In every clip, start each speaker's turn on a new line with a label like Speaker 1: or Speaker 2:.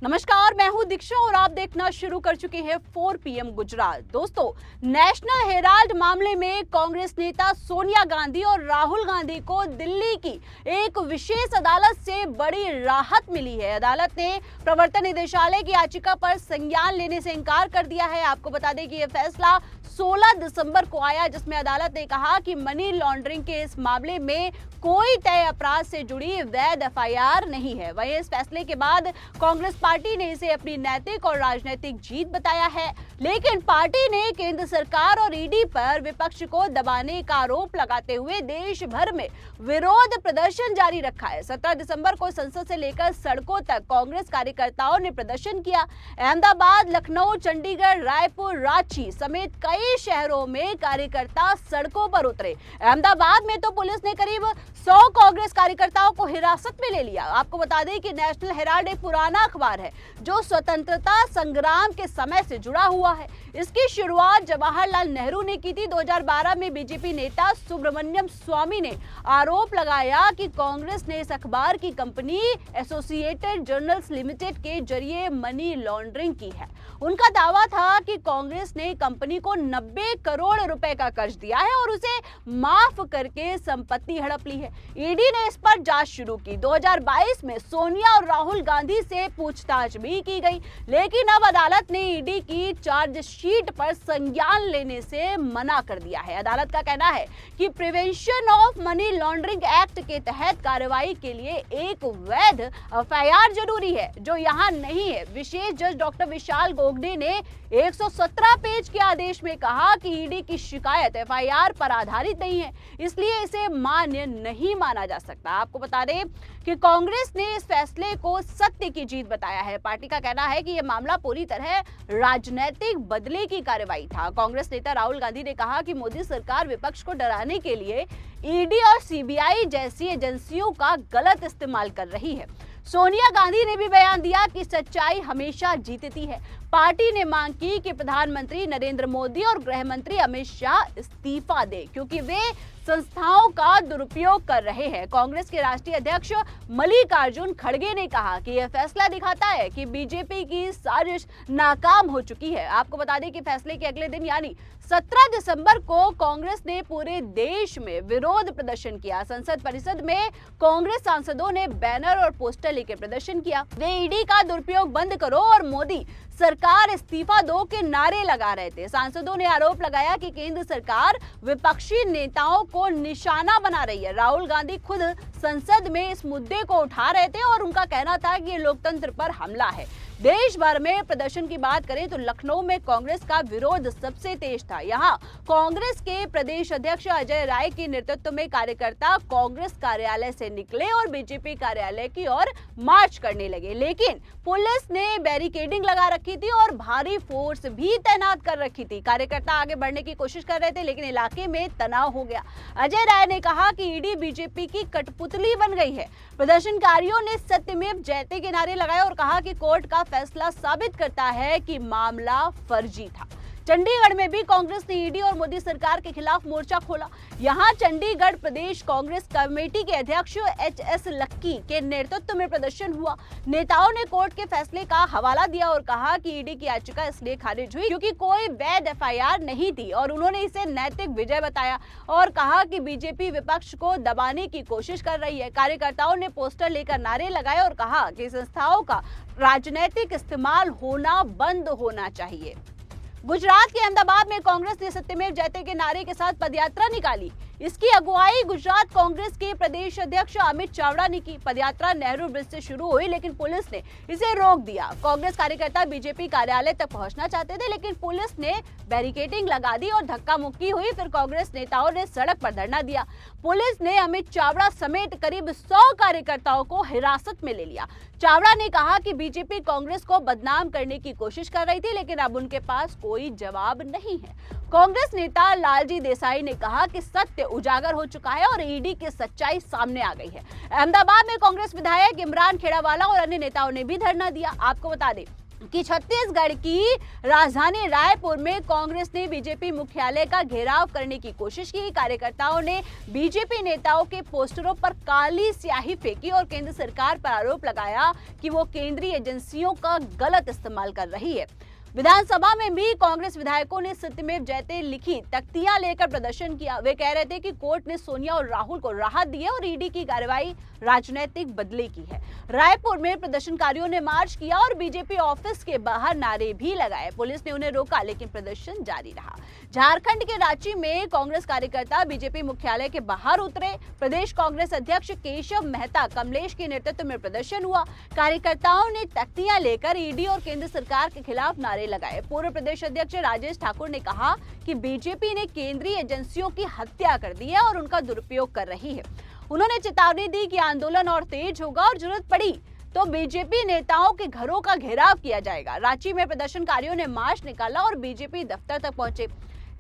Speaker 1: नमस्कार, मैं हूं दीक्षा और आप देखना शुरू कर चुके हैं 4 PM गुजरात। दोस्तों, नेशनल हेराल्ड मामले में कांग्रेस नेता सोनिया गांधी और राहुल गांधी को दिल्ली की एक विशेष अदालत से बड़ी राहत मिली है। अदालत ने प्रवर्तन निदेशालय की याचिका पर संज्ञान लेने से इनकार कर दिया है। आपको बता दें कि यह फैसला 16 दिसंबर को आया, जिसमें अदालत ने कहा कि मनी लॉन्ड्रिंग के इस मामले में कोई तय अपराध से जुड़ी वैध FIR नहीं है। वहीं इस फैसले के बाद कांग्रेस पार्टी ने इसे अपनी नैतिक और राजनीतिक जीत बताया है, लेकिन पार्टी ने केंद्र सरकार और ED पर विपक्ष को दबाने का आरोप लगाते हुए देश भर में विरोध प्रदर्शन जारी रखा है। 17 दिसंबर को संसद से लेकर सड़कों तक कांग्रेस कार्यकर्ताओं ने प्रदर्शन किया। अहमदाबाद, लखनऊ, चंडीगढ़, रायपुर, रांची समेत कई शहरों में कार्यकर्ता सड़कों पर उतरे। अहमदाबाद में तो पुलिस ने करीब 100 कांग्रेस कार्यकर्ताओं को हिरासत में ले लिया। आपको बता दें कि नेशनल हेराल्ड एक पुराना अखबार है जो स्वतंत्रता संग्राम के समय से जुड़ा हुआ है। इसकी शुरुआत जवाहरलाल नेहरू ने की थी। 2012 में बीजेपी नेता सुब्रमण्यम स्वामी ने आरोप लगाया कि कांग्रेस ने इस अखबार की कंपनी एसोसिएटेड जर्नल्स लिमिटेड के जरिए मनी लॉन्ड्रिंग की है। उनका दावा था कि कांग्रेस ने कंपनी को 90 करोड़ रुपए का कर्ज दिया है और उसे माफ करके संपत्ति हड़प ली है। ED ने इस पर जांच शुरू की। 2022 में सोनिया और राहुल गांधी से पूछताछ भी की गई, लेकिन अब अदालत ने ED की चार्जशीट पर संज्ञान लेने से मना कर दिया है। अदालत का कहना है कि prevention of money laundering act के तहत कार्रवाई के लिए एक वैध FIR जरूरी है, जो यहाँ नहीं है। विशेष जज डॉक्टर विशाल गोगने ने 117 पेज के आदेश में कहा कि ED की शिकायत FIR पर आधारित नहीं है, इसलिए इसे मान्य नहीं माना जा सकता। आपको बता दें कि कांग्रेस ने इस फैसले को सत्य की जीत बताया है। पार्टी का कहना है कि यह मामला पूरी तरह राजनीतिक बदले की कार्रवाई था। कांग्रेस नेता राहुल गांधी ने कहा कि मोदी सरकार विपक्ष को डराने के लिए ED और CBI जैसी एजेंसियों का गलत इस्तेमाल कर रही है। सोनिया गांधी ने भी बयान दिया कि सच्चाई हमेशा जीतती है। पार्टी ने मांग की कि प्रधानमंत्री नरेंद्र मोदी और गृह मंत्री अमित शाह इस्तीफा दें, क्योंकि वे संस्थाओं का दुरुपयोग कर रहे हैं। कांग्रेस के राष्ट्रीय अध्यक्ष मल्लिकार्जुन खड़गे ने कहा कि यह फैसला दिखाता है कि बीजेपी की साजिश नाकाम हो चुकी है। आपको बता दें कि फैसले के अगले दिन यानी 17 दिसंबर को कांग्रेस ने पूरे देश में विरोध प्रदर्शन किया। संसद परिसर में कांग्रेस सांसदों ने बैनर और पोस्टर लेकर प्रदर्शन किया। वे ED का दुरुपयोग बंद करो और मोदी सरकार इस्तीफा दो के नारे लगा रहे थे। सांसदों ने आरोप लगाया कि केंद्र सरकार विपक्षी नेताओं को निशाना बना रही है। राहुल गांधी खुद संसद में इस मुद्दे को उठा रहे थे और उनका कहना था कि ये लोकतंत्र पर हमला है। देश भर में प्रदर्शन की बात करें तो लखनऊ में कांग्रेस का विरोध सबसे तेज था। यहाँ कांग्रेस के प्रदेश अध्यक्ष अजय राय के नेतृत्व में कार्यकर्ता कांग्रेस कार्यालय से निकले और बीजेपी कार्यालय की ओर मार्च करने लगे, लेकिन पुलिस ने बैरिकेडिंग लगा रखी थी और भारी फोर्स भी तैनात कर रखी थी। कार्यकर्ता आगे बढ़ने की कोशिश कर रहे थे, लेकिन इलाके में तनाव हो गया। अजय राय ने कहा कि ED बीजेपी की कठपुतली बन गई है। प्रदर्शनकारियों ने सत्यमेव जयते के नारे लगाए और कहा कि कोर्ट का फैसला साबित करता है कि मामला फर्जी था। चंडीगढ़ में भी कांग्रेस ने ED और मोदी सरकार के खिलाफ मोर्चा खोला। यहां चंडीगढ़ प्रदेश कांग्रेस कमेटी के अध्यक्ष HS लक्की के नेतृत्व में प्रदर्शन हुआ। नेताओं ने कोर्ट के फैसले का हवाला दिया और कहा कि ED की याचिका इसलिए खारिज हुई क्योंकि कोई वैध FIR नहीं थी, और उन्होंने इसे नैतिक विजय बताया और कहा कि बीजेपी विपक्ष को दबाने की कोशिश कर रही है। कार्यकर्ताओं ने पोस्टर लेकर नारे लगाए और कहा कि संस्थाओं का राजनीतिक इस्तेमाल होना बंद होना चाहिए। गुजरात के अहमदाबाद में कांग्रेस ने सत्यमेव जयते के नारे के साथ पदयात्रा निकाली। इसकी अगुवाई गुजरात कांग्रेस के प्रदेश अध्यक्ष अमित चावड़ा ने की। पदयात्रा नेहरू ब्रिज से शुरू हुई, लेकिन पुलिस ने इसे रोक दिया। कांग्रेस कार्यकर्ता बीजेपी कार्यालय तक पहुंचना चाहते थे, लेकिन पुलिस ने बैरिकेडिंग लगा दी और धक्का मुक्की हुई। फिर कांग्रेस नेताओं ने सड़क पर धरना दिया। पुलिस ने अमित चावड़ा समेत करीब 100 कार्यकर्ताओं को हिरासत में ले लिया। चावड़ा ने कहा कि बीजेपी कांग्रेस को बदनाम करने की कोशिश कर रही थी, लेकिन अब उनके पास कोई जवाब नहीं है। कांग्रेस नेता लालजी देसाई ने कहा कि सत्य उजागर हो चुका है और ED की सच्चाई सामने आ गई है। अहमदाबाद में कांग्रेस विधायक इमरान खेड़ावाला और अन्य नेताओं ने भी धरना दिया। आपको बता दें कि छत्तीसगढ़ की राजधानी रायपुर में कांग्रेस ने बीजेपी मुख्यालय का घेराव करने की कोशिश की। कार्यकर्ताओं ने बीजेपी नेताओं के पोस्टरों पर काली स्याही फेंकी और केंद्र सरकार पर आरोप लगाया कि वो केंद्रीय एजेंसियों का गलत इस्तेमाल कर रही है। विधानसभा में भी कांग्रेस विधायकों ने सत्यमेव जयते लिखी तख्तियां लेकर प्रदर्शन किया। वे कह रहे थे कि कोर्ट ने सोनिया और राहुल को राहत दी है और ईडी की कार्रवाई राजनीतिक बदले की है। रायपुर में प्रदर्शनकारियों ने मार्च किया और बीजेपी ऑफिस के बाहर नारे भी लगाए। पुलिस ने उन्हें रोका, लेकिन प्रदर्शन जारी रहा। झारखंड के रांची में कांग्रेस कार्यकर्ता बीजेपी मुख्यालय के बाहर उतरे। प्रदेश कांग्रेस अध्यक्ष केशव मेहता कमलेश के नेतृत्व में प्रदर्शन हुआ। कार्यकर्ताओं ने तख्तियां लेकर ईडी और केंद्र सरकार के खिलाफ नारे लगाए। पूर्व प्रदेश अध्यक्ष राजेश ठाकुर ने कहा कि बीजेपी ने केंद्रीय एजेंसियों की हत्या कर दी है और उनका दुरुपयोग कर रही है। उन्होंने चेतावनी दी कि आंदोलन और तेज होगा और जरूरत पड़ी तो बीजेपी नेताओं के घरों का घेराव किया जाएगा। रांची में प्रदर्शनकारियों ने मार्च निकाला और बीजेपी दफ्तर तक पहुंचे।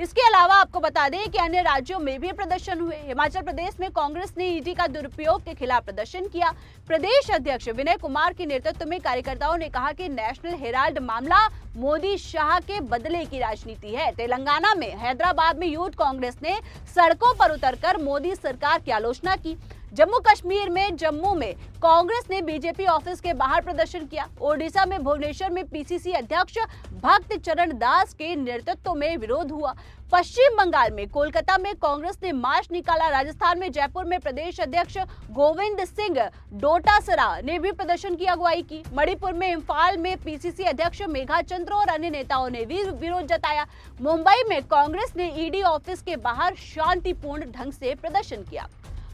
Speaker 1: इसके अलावा आपको बता दें कि अन्य राज्यों में भी प्रदर्शन हुए। हिमाचल प्रदेश में कांग्रेस ने ईडी का दुरुपयोग के खिलाफ प्रदर्शन किया। प्रदेश अध्यक्ष विनय कुमार के नेतृत्व में कार्यकर्ताओं ने कहा कि नेशनल हेराल्ड मामला मोदी शाह के बदले की राजनीति है। तेलंगाना में हैदराबाद में यूथ कांग्रेस ने सड़कों पर उतरकर मोदी सरकार की आलोचना की। जम्मू कश्मीर में जम्मू में कांग्रेस ने बीजेपी ऑफिस के बाहर प्रदर्शन किया। ओडिशा में भुवनेश्वर में पीसीसी अध्यक्ष भक्त चरण दास के नेतृत्व में विरोध हुआ। पश्चिम बंगाल में कोलकाता में कांग्रेस ने मार्च निकाला। राजस्थान में जयपुर में प्रदेश अध्यक्ष गोविंद सिंह डोटासरा ने भी प्रदर्शन की अगुवाई की। मणिपुर में इम्फाल में पीसीसी अध्यक्ष मेघा चंद्र और अन्य नेताओं ने भी विरोध जताया। मुंबई में कांग्रेस ने ईडी ऑफिस के बाहर शांतिपूर्ण ढंग से प्रदर्शन किया।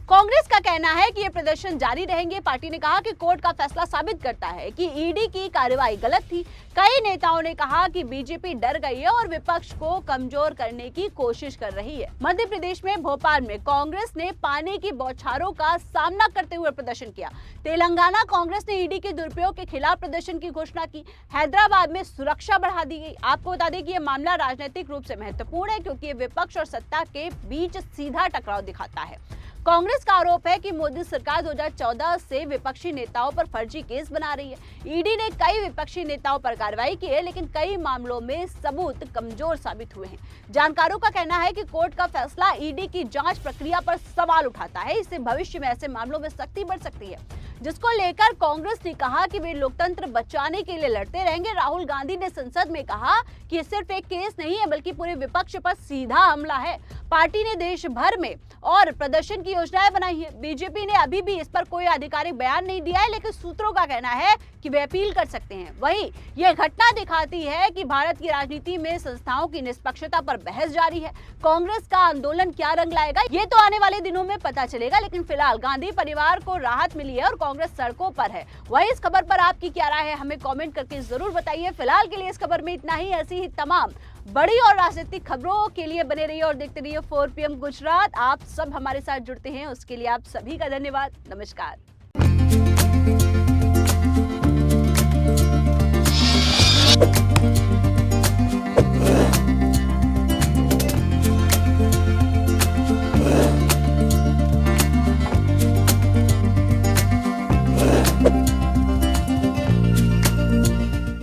Speaker 1: कांग्रेस का कहना है कि ये प्रदर्शन जारी रहेंगे। पार्टी ने कहा कि कोर्ट का फैसला साबित करता है कि ईडी की कार्रवाई गलत थी। कई नेताओं ने कहा कि बीजेपी डर गई है और विपक्ष को कमजोर करने की कोशिश कर रही है। मध्य प्रदेश में भोपाल में कांग्रेस ने पानी की बौछारों का सामना करते हुए प्रदर्शन किया। तेलंगाना कांग्रेस ने ईडी के दुरुपयोग के खिलाफ प्रदर्शन की घोषणा की। हैदराबाद में सुरक्षा बढ़ा दी गई। आपको बता दें कि यह मामला राजनीतिक रूप से महत्वपूर्ण है, क्योंकि ये विपक्ष और सत्ता के बीच सीधा टकराव दिखाता है। कांग्रेस का आरोप है कि मोदी सरकार 2014 से विपक्षी नेताओं पर फर्जी केस बना रही है। ईडी ने कई विपक्षी नेताओं पर कार्रवाई की है, लेकिन कई मामलों में सबूत कमजोर साबित हुए हैं। जानकारों का कहना है कि कोर्ट का फैसला ईडी की जांच प्रक्रिया पर सवाल उठाता है। इससे भविष्य में ऐसे मामलों में सख्ती बढ़ सकती है, जिसको लेकर कांग्रेस ने कहा कि वे लोकतंत्र बचाने के लिए लड़ते रहेंगे। राहुल गांधी ने संसद में कहा कि ये सिर्फ एक केस नहीं है, बल्कि पूरे विपक्ष पर सीधा हमला है। पार्टी ने देश भर में और प्रदर्शन की योजनाएं बनाई है। बीजेपी ने अभी भी इस पर कोई आधिकारिक बयान नहीं दिया है, लेकिन सूत्रों का कहना है कि वे अपील कर सकते हैं। वहीं यह घटना दिखाती है कि भारत की राजनीति में संस्थाओं की निष्पक्षता पर बहस जारी है। कांग्रेस का आंदोलन क्या रंग लाएगा, ये तो आने वाले दिनों में पता चलेगा, लेकिन फिलहाल गांधी परिवार को राहत मिली है और कांग्रेस सड़कों पर है। वहीं इस खबर पर आपकी क्या राय है, हमें कमेंट करके जरूर बताइए। फिलहाल के लिए इस खबर में इतना ही। ऐसी ही तमाम बड़ी और राजनीतिक खबरों के लिए बने रहिए और देखते रहिए 4 PM गुजरात। आप सब हमारे साथ जुड़ते हैं, उसके लिए आप सभी का धन्यवाद। नमस्कार।